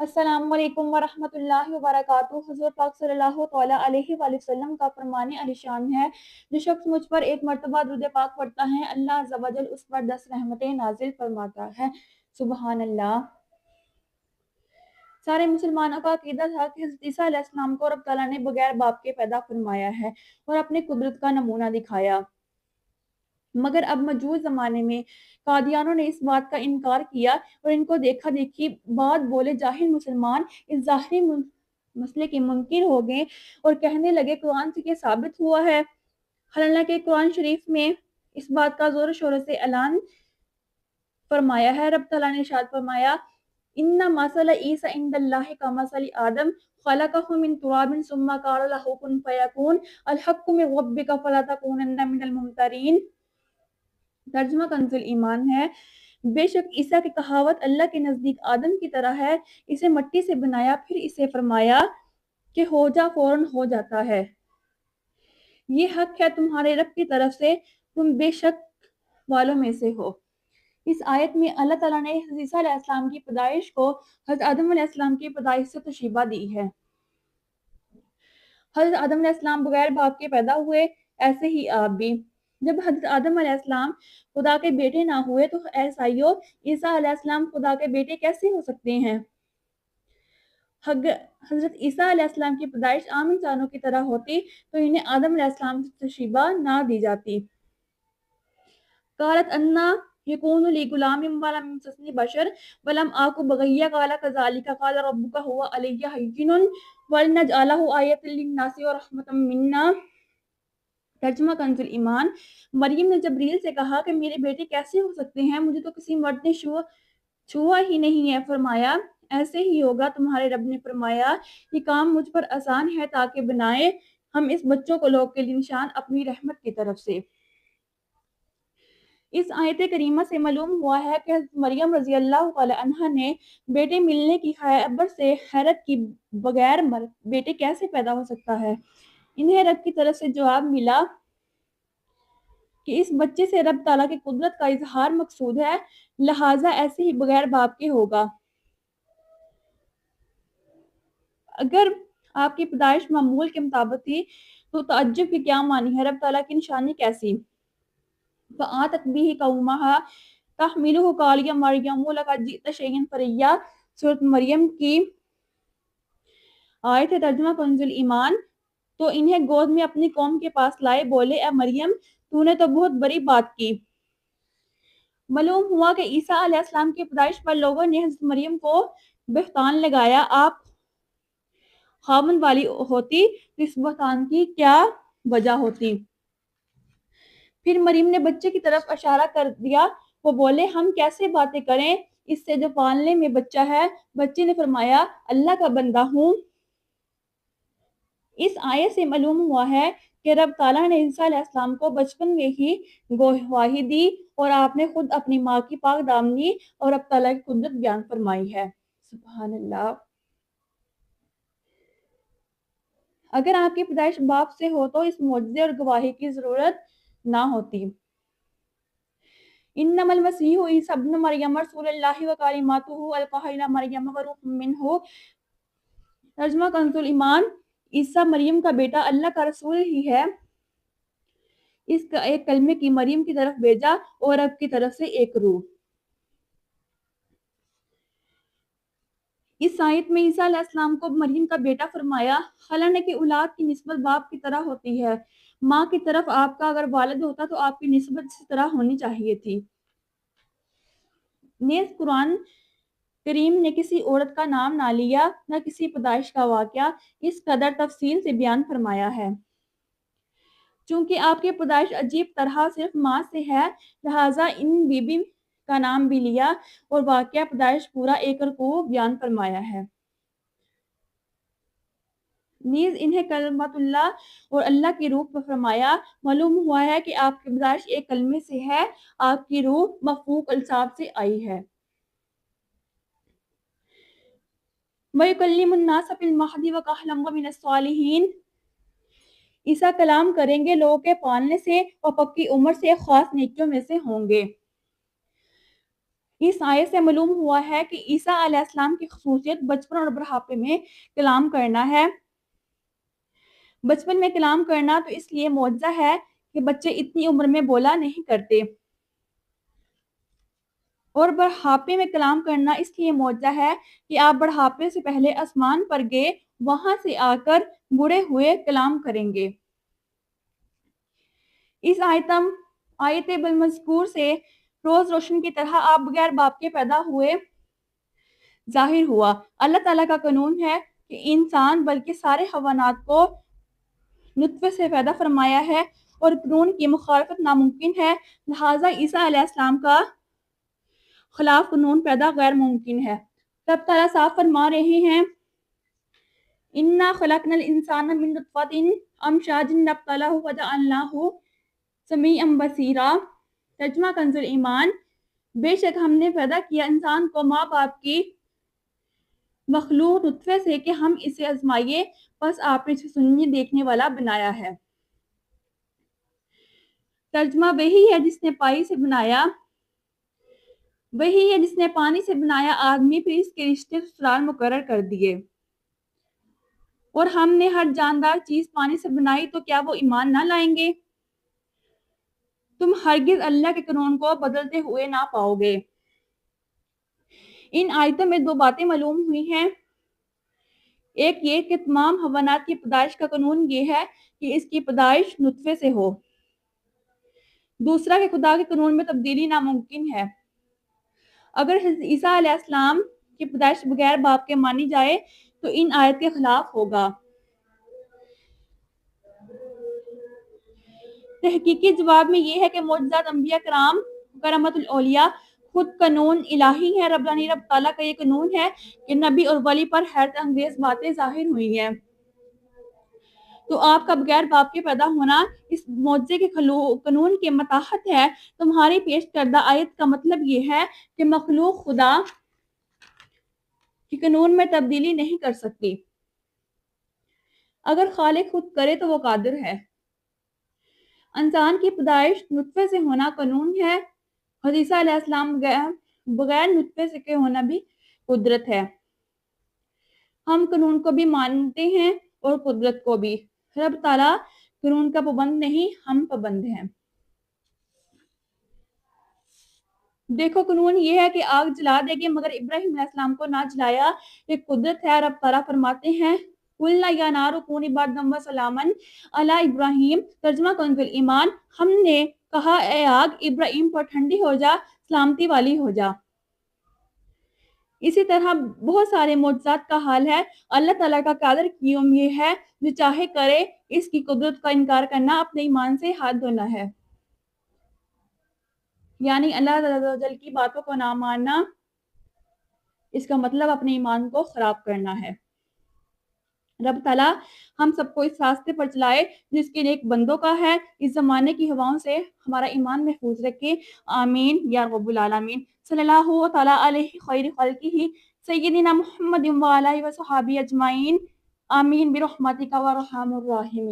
السلام علیکم ورحمۃ اللہ وبرکاتہ۔ حضور پاک صلی اللہ تعالیٰ علیہ وآلہ وسلم کا فرمان علی شان ہے، جو شخص مجھ پر ایک مرتبہ درود پاک پڑھتا ہے، اللہ عز و جل اس پر 10 رحمتیں نازل فرماتا ہے۔ سبحان اللہ۔ سارے مسلمانوں کا عقیدہ تھا کہ حضرت عیسیٰ علیہ السلام کو رب تعالیٰ نے بغیر باپ کے پیدا فرمایا ہے اور اپنے قدرت کا نمونہ دکھایا، مگر اب موجود زمانے میں قادیانوں نے اس بات کا انکار کیا اور ان کو دیکھا دیکھی بات بولے جاہل مسلمان اس ظاہری مسئلے کے منکر ہو گئے اور کہنے لگے قرآن سے یہ ثابت ہوا ہے، حالانکہ قرآن شریف میں اس بات کا زور و شور سے اعلان فرمایا ہے۔ رب تعالیٰ نے ارشاد فرمایا، ان مثل عیسی عند اللہ کمثل آدم خلقہ من تراب ثم قال له کن فیکون الحق من ربک فلا تکونن من الممترین۔ ترجمہ کنز ایمان ہے، بے شک عیسیٰ کی کہاوت اللہ کے نزدیک آدم کی طرح ہے، اسے مٹی سے بنایا پھر اسے فرمایا کہ ہو جا، فوراً ہو جاتا ہے۔ یہ حق ہے تمہارے رب کی طرف سے، تم بے شک والوں میں سے ہو۔ اس آیت میں اللہ تعالیٰ نے حضرت عیسیٰ علیہ السلام کی پیدائش کو حضرت آدم علیہ السلام کی پیدائش سے تشبیہ دی ہے۔ حضرت آدم علیہ السلام بغیر باپ کے پیدا ہوئے، ایسے ہی آپ بھی۔ جب حضرت آدم علیہ السلام خدا کے بیٹے نہ ہوئے تو عیسائیوں عیسیٰ علیہ السلام خدا کے بیٹے کیسے ہو سکتے ہیں؟ حضرت عیسیٰ علیہ السلام کی پیدائش عام انسانوں کی طرح ہوتی تو انہیں آدم علیہ السلام سے تشبیہ نہ دی جاتی۔ قالت انا یکون لی غلام ولم یمسسنی بشر ولم آک بغیا قال کذالک قال ربک هو علی ہین ولنجعلہ آیۃ للناس ورحمۃ منا۔ ترجمہ کنز ایمان، مریم نے جبریل سے کہا کہ میرے بیٹے کیسے ہو سکتے ہیں، مجھے تو کسی مرد نے چھوا ہی نہیں ہے۔ فرمایا ایسے ہی ہوگا، تمہارے رب نے فرمایا یہ کام مجھ پر آسان ہے تاکہ بنائے ہم اس بچوں کو لوگ کے لیے نشان اپنی رحمت کی طرف سے۔ اس آیت کریمہ سے معلوم ہوا ہے کہ حضرت مریم رضی اللہ تعالی عنہا نے بیٹے ملنے کی خبر سے حیرت کی، بغیر بیٹے کیسے پیدا ہو سکتا ہے؟ انہیں رب کی طرف سے جواب ملا کہ اس بچے سے رب تعالیٰ کی قدرت کا اظہار مقصود ہے، لہٰذا ایسے ہی بغیر باپ کے ہوگا۔ اگر آپ کی پیدائش معمول کے مطابق تھی تو تعجب کی کیا معنی ہے؟ رب تعالیٰ کی نشانی کیسی؟ فآتت به قومها تحملہ قال یا مریم لقد جئت شیئا فریا۔ سورۃ مریم کی آیت ہے، ترجمہ کنز ایمان۔ تو انہیں گود میں اپنی قوم کے پاس لائے، بولے اے مریم تو نے تو بہت بڑی بات کی۔ معلوم ہوا کہ عیسیٰ علیہ السلام کی پیدائش پر لوگوں نے حضرت مریم کو بہتان لگایا۔ آپ خاوند والی ہوتی تو اس بہتان کی کیا وجہ ہوتی؟ پھر مریم نے بچے کی طرف اشارہ کر دیا، وہ بولے ہم کیسے باتیں کریں اس سے جو پالنے میں بچہ ہے؟ بچے نے فرمایا اللہ کا بندہ ہوں۔ اس آیت سے معلوم ہوا ہے کہ رب تعالیٰ نے عیسیٰ علیہ السلام کو بچپن میں ہی گواہی دی اور آپ نے خود اپنی ماں کی پاک دامنی اور رب تعالیٰ کی قدرت بیان فرمائی ہے۔ سبحان اللہ۔ اگر آپ کی پیدائش باپ سے ہو تو اس معجزے اور گواہی کی ضرورت نہ ہوتی۔ انما المسیح عیسی ابن مریم رسول اللہ وکلماتہ القاہ الی مریم وروح منہ۔ ترجمہ کنز ایمان، عیسیٰ مریم کا بیٹا اللہ کا رسول ہی ہے، اس کا ایک کلمے کی مریم کی طرف بھیجا اور رب کی طرف سے ایک روح۔ اس آیت میں عیسیٰ علیہ السلام کو مریم کا بیٹا فرمایا، حالانکہ اولاد کی نسبت باپ کی طرح ہوتی ہے۔ ماں کی طرف آپ کا اگر والد ہوتا تو آپ کی نسبت اسی طرح ہونی چاہیے تھی۔ نیز قرآن کریم نے کسی عورت کا نام نہ لیا، نہ کسی پیدائش کا واقعہ اس قدر تفصیل سے بیان فرمایا ہے۔ چونکہ آپ کی پیدائش عجیب طرح صرف ماں سے ہے، لہٰذا ان بی بی کا نام بھی لیا اور واقعہ پیدائش پورا ایک رکوع بیان فرمایا ہے۔ نیز انہیں کلمت اللہ اور اللہ کی روح پر فرمایا۔ معلوم ہوا ہے کہ آپ کی پیدائش ایک کلمے سے ہے، آپ کی روح مفعول الصاب سے آئی ہے۔ وَيُكَلِّمُ النَّاسَ فِي الْمَهْدِ وَكَهْلًا وَمِنَ الصَّالِحِينَ۔ عیسیٰ کلام کریں گے لوگوں کے پالنے سے اور پکی عمر سے خاص نیکیوں میں سے ہوں گے۔ اس آیت سے معلوم ہوا ہے کہ عیسیٰ علیہ السلام کی خصوصیت بچپن اور بڑھاپے میں کلام کرنا ہے۔ بچپن میں کلام کرنا تو اس لیے معجزہ ہے کہ بچے اتنی عمر میں بولا نہیں کرتے، اور بڑھاپے میں کلام کرنا اس لیے معجزہ ہے کہ آپ بڑھاپے سے پہلے آسمان پر گئے، وہاں سے آ کر بوڑھے ہوئے کلام کریں گے۔ اس آیت بالمذکور سے روز روشن کی طرح آپ بغیر باپ کے پیدا ہوئے ظاہر ہوا۔ اللہ تعالیٰ کا قانون ہے کہ انسان بلکہ سارے حیوانات کو نطفے سے پیدا فرمایا ہے، اور قانون کی مخالفت ناممکن ہے، لہٰذا عیسیٰ علیہ السلام کا خلاف قانون پیدا غیر ممکن ہے۔ رب تعالیٰ صاف فرما رہے ہیں، اِنَّا خَلَقْنَا الْإِنسَانَ مِن نُطْفَةٍ أَمْشَاجٍ نَبْتَلِيهِ فَجَعَلْنَاهُ سَمِيعًا بَصِيرًا۔ ترجمہ کنز ایمان، بے شک ہم نے پیدا کیا انسان کو ماں باپ کی مخلوق نطفے سے کہ ہم اسے آزمائیے، بس آپ نے اسے سننے دیکھنے والا بنایا ہے۔ ترجمہ وہی ہے جس نے پانی سے بنایا آدمی، پھر اس کے رشتے سسرال مقرر کر دیے، اور ہم نے ہر جاندار چیز پانی سے بنائی، تو کیا وہ ایمان نہ لائیں گے؟ تم ہرگز اللہ کے قانون کو بدلتے ہوئے نہ پاؤ گے۔ ان آیتوں میں دو باتیں معلوم ہوئی ہیں، ایک یہ کہ تمام حیوانات کی پیدائش کا قانون یہ ہے کہ اس کی پیدائش نطفے سے ہو، دوسرا کہ خدا کے قانون میں تبدیلی ناممکن ہے۔ اگر حضرت عیسیٰ علیہ السلام کی پیدائش بغیر باپ کے مانی جائے تو ان آیت کے خلاف ہوگا۔ تحقیقی جواب میں یہ ہے کہ معجزات انبیاء کرام کرامت الاولیاء خود قانون الہی ہے۔ رب تعالیٰ کا یہ قانون ہے کہ نبی اور ولی پر حیرت انگیز باتیں ظاہر ہوئی ہیں، تو آپ کا بغیر باپ کے پیدا ہونا اس معجزے کے قانون کے متحد ہے۔ تمہاری پیش کردہ آیت کا مطلب یہ ہے کہ مخلوق خدا کے قانون میں تبدیلی نہیں کر سکتی، اگر خالق خود کرے تو وہ قادر ہے۔ انسان کی پیدائش نطفے سے ہونا قانون ہے، حضرت عیسیٰ علیہ السلام بغیر نطفے سے کے ہونا بھی قدرت ہے۔ ہم قانون کو بھی مانتے ہیں اور قدرت کو بھی۔ رب تعالیٰ قانون کا پابند نہیں، ہم پابند ہیں۔ دیکھو قانون یہ ہے کہ آگ جلا دے گی، مگر ابراہیم علیہ السلام کو نہ جلایا، یہ قدرت ہے۔ رب تعالیٰ فرماتے ہیں، قُلْنَا يَا نَارُ كُونِي بَرْدًا وَسَلَامًا عَلَىٰ إِبْرَاهِيمَ۔ ترجمہ کنز ایمان، ہم نے کہا اے آگ ابراہیم پر ٹھنڈی ہو جا، سلامتی والی ہو جا۔ اسی طرح بہت سارے معجزات کا حال ہے۔ اللہ تعالیٰ کا قادر کیوم یہ ہے، جو چاہے کرے، اس کی قدرت کا انکار کرنا اپنے ایمان سے ہاتھ دھونا ہے، یعنی اللہ تعالیٰ کی باتوں کو نہ ماننا، اس کا مطلب اپنے ایمان کو خراب کرنا ہے۔ رب تعالیٰ ہم سب کو اس راستے پر چلائے جس کے نیک بندوں کا ہے، اس زمانے کی ہواؤں سے ہمارا ایمان محفوظ رکھے، آمین یا رب العالمین۔ صلی اللہ تعالیٰ علیہ خیر خلقہ سیدنا محمد و علیہ وصحبہ اجمعین، آمین برحمتک و ارحم الراحمین۔